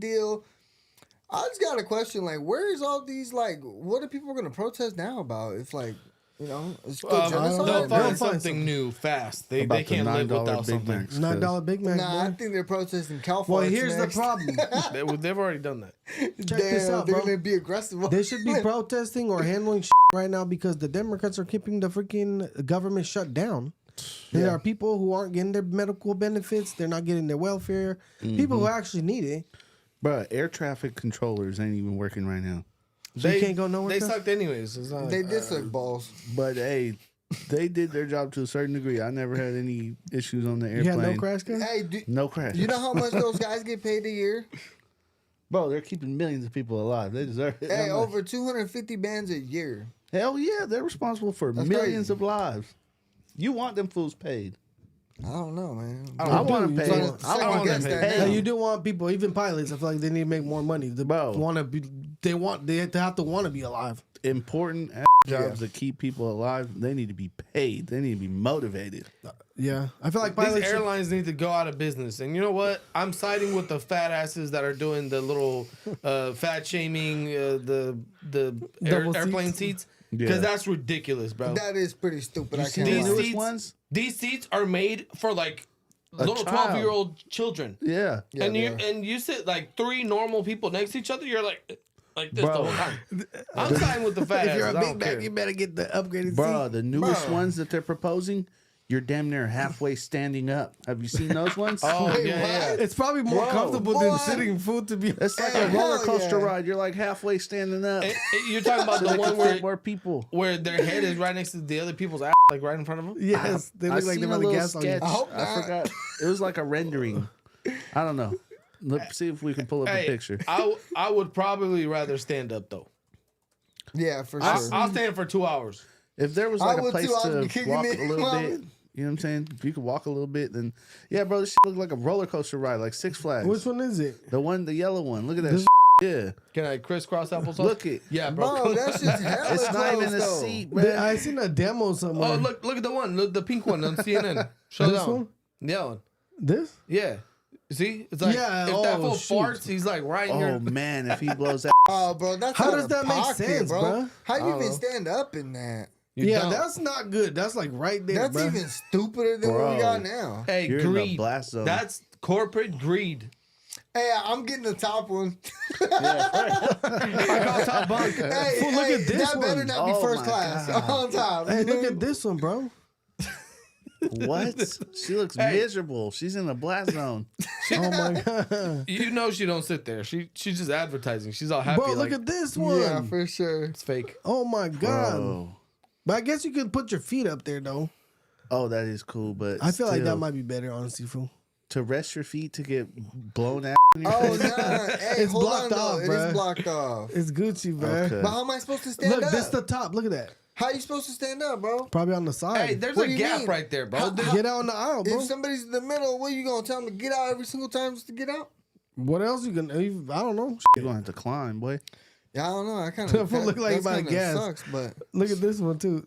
deal. I just got a question. Like, where is all these? Like, what are people going to protest now about? It's like, you know, it's still genocide. They'll find something new fast. They can't live without something. $9 Big Mac. Nah, I think they're protesting California. Well, here's the problem. They've already done that. Check this out, they're bro. going to be aggressive. They should be protesting or handling right now because the Democrats are keeping the freaking government shut down. There are people who aren't getting their medical benefits. They're not getting their welfare. People who actually need it. Bro, air traffic controllers ain't even working right now. So you can't go nowhere. They sucked anyways. It's not They did suck balls. But hey, they did their job to a certain degree. I never had any issues on the airplane. You had no crash, guys? Hey, No crash. you know how much those guys get paid a year? Bro, they're keeping millions of people alive. They deserve it. Hey, over 250 bands a year. Hell yeah, they're responsible for millions of lives. You want them fools paid. I don't know, man. I want them paid. I want them paid. Yeah, you do want people, even pilots. I feel like they need to make more money. They want to be. They have to want to be alive. Important jobs that keep people alive. They need to be paid. They need to be motivated. Yeah, I feel like pilots these airlines need to go out of business. And you know what? I'm siding with the fat asses that are doing the little fat shaming the airplane seats. Because that's ridiculous, bro. That is pretty stupid. I can't these lie. seats, ones? These seats are made for like little 12-year-old children. Yeah. And you sit like three normal people next to each other. You're like this the whole time. I'm siding with the fat asses. If you're a I big don't back, care. you better get the upgraded Bro, seat. the newest ones that they're proposing, you're damn near halfway standing up. Have you seen those ones? Oh, Wait, yeah. It's probably more comfortable than sitting food to be. It's like Hey, a roller hell coaster yeah. ride. You're like halfway standing up. You're talking about So the they one can where fit more people. their head is right next to the other people's ass, like right in front of them? Yes, they look like seen they're a about to little gas on you. sketch. I hope I not. forgot. It was like a rendering. I don't know. Let's see if we can pull up a picture. I would probably rather stand up, though. Yeah, for sure. I'll stand for 2 hours. If there was I like a would place too. I'd be to kicking walk it. a little bit, you know what I'm saying? If you could walk a little bit, then yeah, bro, this shit look like a roller coaster ride, like Six Flags. Which one is it? The yellow one. Look at that. Yeah. Can I crisscross applesauce? Look it. Yeah, bro. Bro, that's just hella It's not even a close, though. seat, bro. I seen a demo somewhere. Oh, look at the one. Look, the pink one on CNN. This SHUTDOWN. one? Yeah, one. This? Yeah. See? It's like, Yeah, if that fool shoot. farts, he's like right in Oh your... man, if he blows that, Oh, bro, that's How out does of that make pocket, sense, bro? How do you even know. stand up in that? You Yeah, don't. that's not good. That's like right there, That's bro. even stupider than what we Bro. got now. Hey, you're in the greed. blast zone. That's corporate greed. Hey, I'm getting the top one. I call top bunk. Hey, Fool, look hey, at this that better one. not be Oh first my class God. on top. Hey, look at this one, bro. what? She looks Hey. miserable. She's in the blast zone. Oh my god, You know she don't sit there. She's just advertising. She's all happy. bro! like, Look at this one. Yeah, for sure. it's fake. Oh my god. Bro. But I guess you could put your feet up there though. Oh, that is cool, but I feel like that still, might be better, honestly, fool. to rest your feet to get blown out. In your Oh, face? nah. Hey, It's hold blocked on, though. off, It bruh. is blocked off. It's Gucci, bro. Okay. But how am I supposed to stand Look, up? this the top. Look at that. How you supposed to stand up, bro? Probably on the side. Hey, there's What a do you gap mean? right there, bro. How- Get out on the aisle, bro. If somebody's in the middle, what are you gonna tell them to get out every single time just to get out? What else you can? I don't know. You're gonna have to climb, boy. Yeah, I don't know. I kind That of fool look like he about to gas. Sucks, but Look at this one too.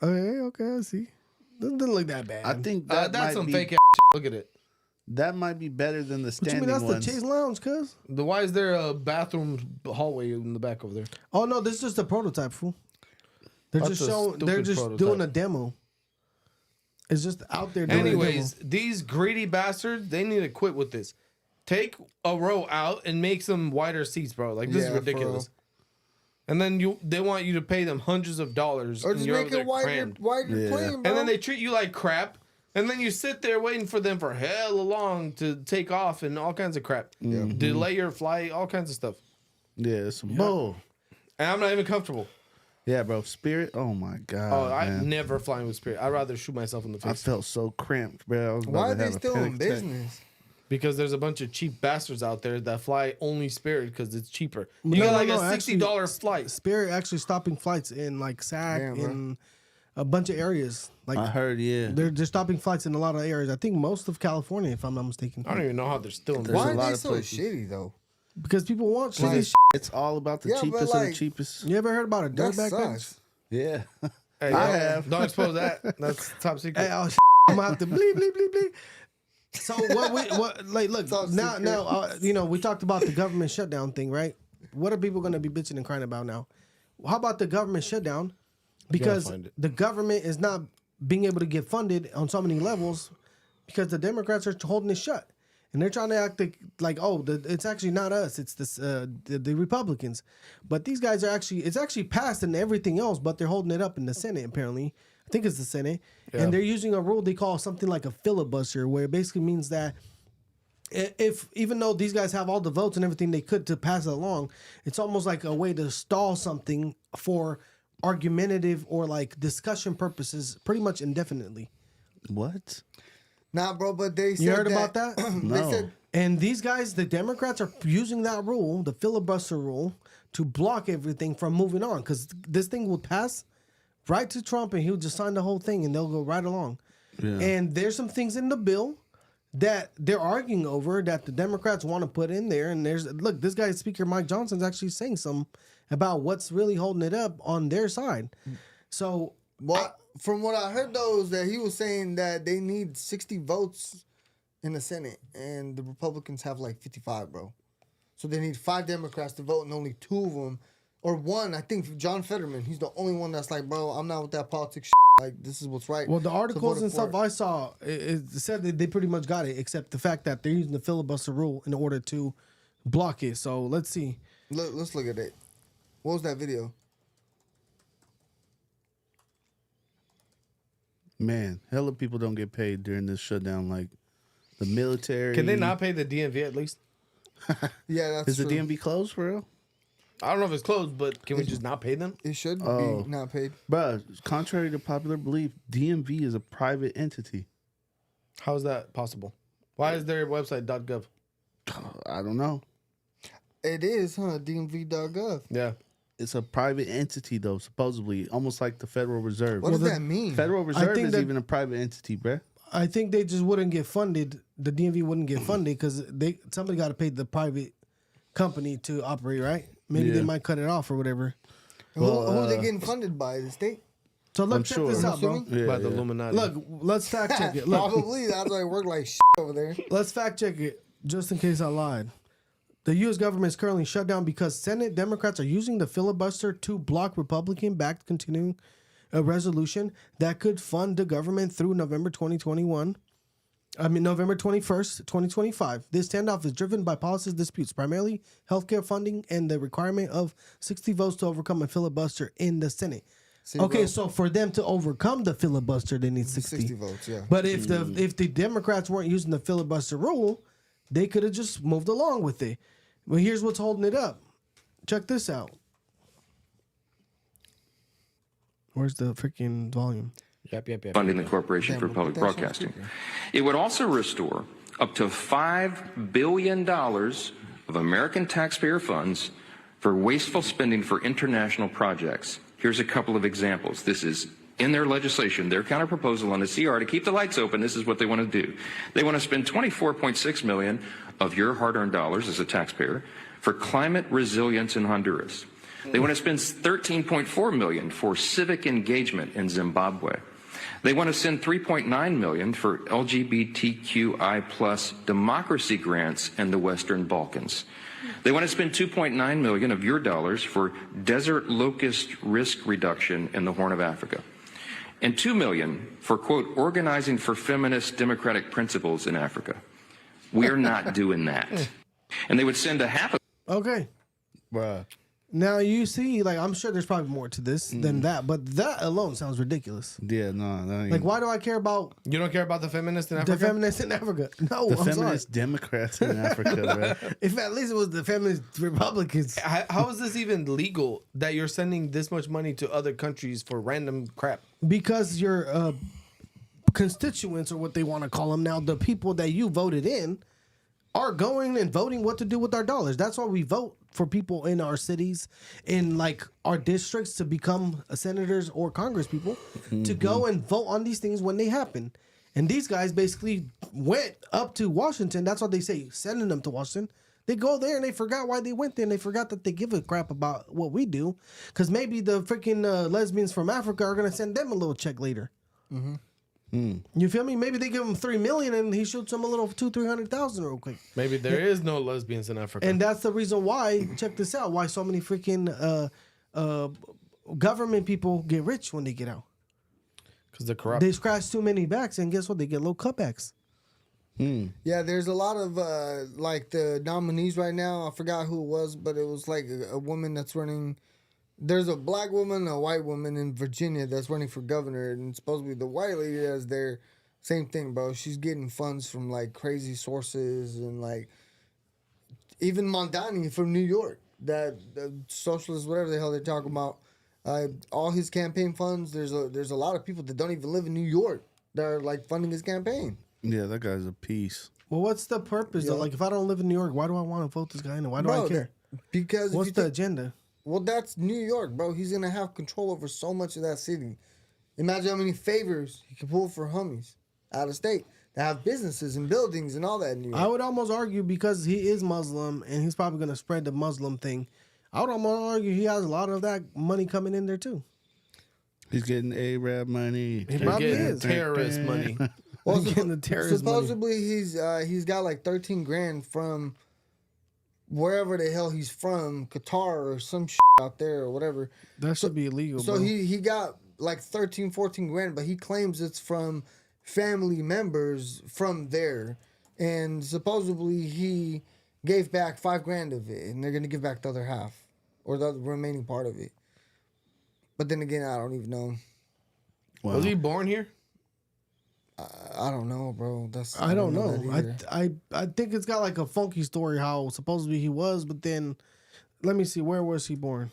Okay, I see. Doesn't look that bad. I think that That's might some be, fake ass shit. Look at it. That might be better than the What you standing mean? That's ones. the Chase Lounge, cuz. Why is there a bathroom hallway in the back over there? Oh no, this is just a prototype, fool. They're That's just a showing. They're stupid just prototype. doing a demo. It's just out there doing Anyways, a demo. these greedy bastards, they need to quit with this. Take a row out and make some wider seats, bro. Like this Yeah, is for ridiculous. And then they want you to pay them hundreds of dollars, or and just you're make over it there wider crammed. Yeah. plane, bro. And then they treat you like crap. And then you sit there waiting for them for hella long to take off and all kinds of crap. Delay your flight, all kinds of stuff. Yeah, it's some bull. And I'm not even comfortable. Yeah, bro. Spirit. Oh my god. Oh, I man. never flying with Spirit. I'd rather shoot myself in the I face. felt so cramped, bro. I was about Why to are they have a still in panic attack. business? Because there's a bunch of cheap bastards out there that fly only Spirit because it's cheaper. You No, get no, like no, a $60 flight. Spirit actually stopping flights in like SAC Damn, bro. in a bunch of areas. Like I heard, yeah. they're stopping flights in a lot of areas. I think most of California, if I'm not mistaken. I don't even know how they're still in There's Why a are lot they of so places. shitty though? Because people want shitty Like- shit. It's all about the Yeah, but cheapest of the like- cheapest. You ever heard about a That dirtbag package? sucks. Yeah. Hey, I don't- have. Don't expose that. That's top secret. Hey, oh, I'm gonna have to bleep, bleep, bleep, bleep. So look now we talked about the government shutdown thing, right? What are people going to be bitching and crying about now? How about the government shutdown? Because the government is not being able to get funded on so many levels because the Democrats are holding it shut. And they're trying to act like it's actually not us. It's the Republicans. But these guys it's actually passed and everything else, but they're holding it up in the Senate, apparently. I think it's the Senate. Yeah. And they're using a rule they call something like a filibuster, where it basically means that even though these guys have all the votes and everything they could to pass it along, it's almost like a way to stall something for argumentative or like discussion purposes pretty much indefinitely. What? Nah, bro, but they said you heard about that? No. And these guys, the Democrats, are using that rule, the filibuster rule, to block everything from moving on. Because this thing will pass right to Trump, and he'll just sign the whole thing, and they'll go right along. Yeah. And there's some things in the bill that they're arguing over that the Democrats want to put in there. And look, this guy, Speaker Mike Johnson's actually saying some about what's really holding it up on their side. So from what I heard, though, is that he was saying that they need 60 votes in the Senate, and the Republicans have like 55, bro. So they need 5 Democrats to vote, and only 2 of them, or 1, I think John Fetterman, he's the only one that's like, bro, I'm not with that politics shit. Like, this is what's right. Well, the articles and stuff I saw, it said that they pretty much got it, except the fact that they're using the filibuster rule in order to block it. So let's see. Let's look at it. What was that video? Man, hella people don't get paid during this shutdown. Like the military. Can they not pay the DMV at least? Yeah, that's Is true. the DMV closed for real? I don't know if it's closed, but can we just not pay them? It should be not paid. Bruh, contrary to popular belief, DMV is a private entity. How is that possible? Why is their website .gov? I don't know. It is, huh? DMV.gov. Yeah. It's a private entity, though, supposedly, almost like the Federal Reserve. What does that mean? Federal Reserve is even a private entity, bruh. I think they just wouldn't get funded. The DMV wouldn't get funded because somebody got to pay the private company to operate, right? Maybe they might cut it off or whatever. Well, who are they getting funded by? The state? So let's check this out, bro. Yeah, by the Illuminati. Look, let's fact check it. Look, Probably. That's why it worked like shit over there. let's fact check it just in case I lied. The U.S. government is currently shut down because Senate Democrats are using the filibuster to block Republican-backed continuing a resolution that could fund the government through November 21st, 2025. This standoff is driven by policy disputes, primarily healthcare funding and the requirement of 60 votes to overcome a filibuster in the Senate. So for them to overcome the filibuster, they need 60 votes, yeah. But if the Democrats weren't using the filibuster rule, they could have just moved along with it. Well, here's what's holding it up. Check this out. Where's the freaking volume? Yep. Funding the Corporation for Public Broadcasting. It would also restore up to $5 billion of American taxpayer funds for wasteful spending for international projects. Here's a couple of examples. This is in their legislation, their counterproposal on the CR to keep the lights open. This is what they want to do. They want to spend $24.6 million of your hard-earned dollars as a taxpayer for climate resilience in Honduras. They want to spend $13.4 million for civic engagement in Zimbabwe. They want to send $3.9 million for LGBTQI plus democracy grants in the Western Balkans. They want to spend $2.9 million of your dollars for desert locust risk reduction in the Horn of Africa. And $2 million for, quote, organizing for feminist democratic principles in Africa. We're not doing that. And they would send Okay. Bruh. Now you see, like, I'm sure there's probably more to this than that, but that alone sounds ridiculous. Yeah, no. That ain't. Like, why do I care about You don't care about the feminists in Africa? the feminists in Africa? No, the I'm feminist sorry. Democrats in Africa, bruh. If at least it was the feminist Republicans. How is this even legal that you're sending this much money to other countries for random crap? Because your constituents, or what they want to call them now, the people that you voted in, are going and voting what to do with our dollars. That's why we vote for people in our cities, in like our districts, to become senators or Congress people, to go and vote on these things when they happen. And these guys basically went up to Washington. That's what they say, sending them to Washington. They go there and they forgot why they went there, and they forgot that they give a crap about what we do, because maybe the freaking lesbians from Africa are going to send them a little check later. You feel me? Maybe they give him $3 million and he shoots him a little 200,000-300,000 real quick. Maybe there is no lesbians in Africa. And that's the reason why, check this out, why so many freaking government people get rich when they get out. Because they're corrupt. They scratch too many backs, and guess what? They get low cutbacks. Yeah, there's a lot of like the nominees right now. I forgot who it was, but it was like a woman that's running. There's a black woman, a white woman in Virginia that's running for governor, and supposedly the white lady that's there, same thing, bro. She's getting funds from like crazy sources, and like even Mondani from New York, that socialist, whatever the hell they're talking about. All his campaign funds. There's a lot of people that don't even live in New York that are like funding his campaign. Yeah, that guy's a piece. Well, what's the purpose though? Like, if I don't live in New York, why do I want to vote this guy in? And why do I care? Because what's the agenda? Well, that's New York, bro. He's gonna have control over so much of that city. Imagine how many favors he can pull for homies out of state that have businesses and buildings and all that in New York. I would almost argue, because he is Muslim and he's probably gonna spread the Muslim thing, I would almost argue he has a lot of that money coming in there too. He's getting Arab money. He probably is. Terrorist money. Well, Getting the terrorist supposedly he's got like 13 grand from wherever the hell he's from, Qatar or some shit out there or whatever. That should be illegal. So bro. he got like 13, 14 grand, but he claims it's from family members from there, and supposedly he gave back 5 grand of it, and they're gonna give back the other half or the remaining part of it. But then again, I don't even know. Wow. Was he born here? I don't know, bro. I don't know. that either. I think it's got like a funky story how supposedly he was, but then let me see, where was he born?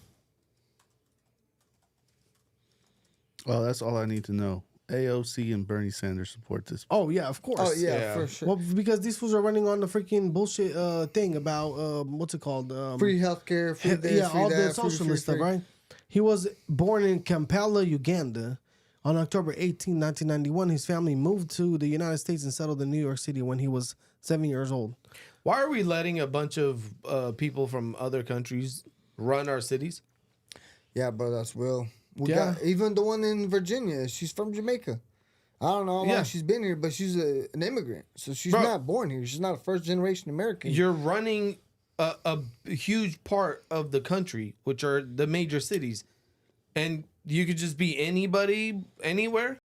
Oh, that's all I need to know. AOC and Bernie Sanders support this. Oh yeah, of course. Oh yeah, Yeah. for sure. Well, because these fools are running on the freaking bullshit thing about what's it called? Free healthcare, free this, yeah, free all that, the free, socialist free, stuff, free. right? He was born in Kampala, Uganda, on October 18, 1991. His family moved to the United States and settled in New York City when he was 7 years old. Why are we letting a bunch of people from other countries run our cities? Yeah, bro, that's real. We Yeah. got even the one in Virginia. She's from Jamaica. I don't know how long she's been here, but she's an immigrant, so she's not born here. She's not a first generation American. You're running a huge part of the country, which are the major cities, and you could just be anybody, anywhere.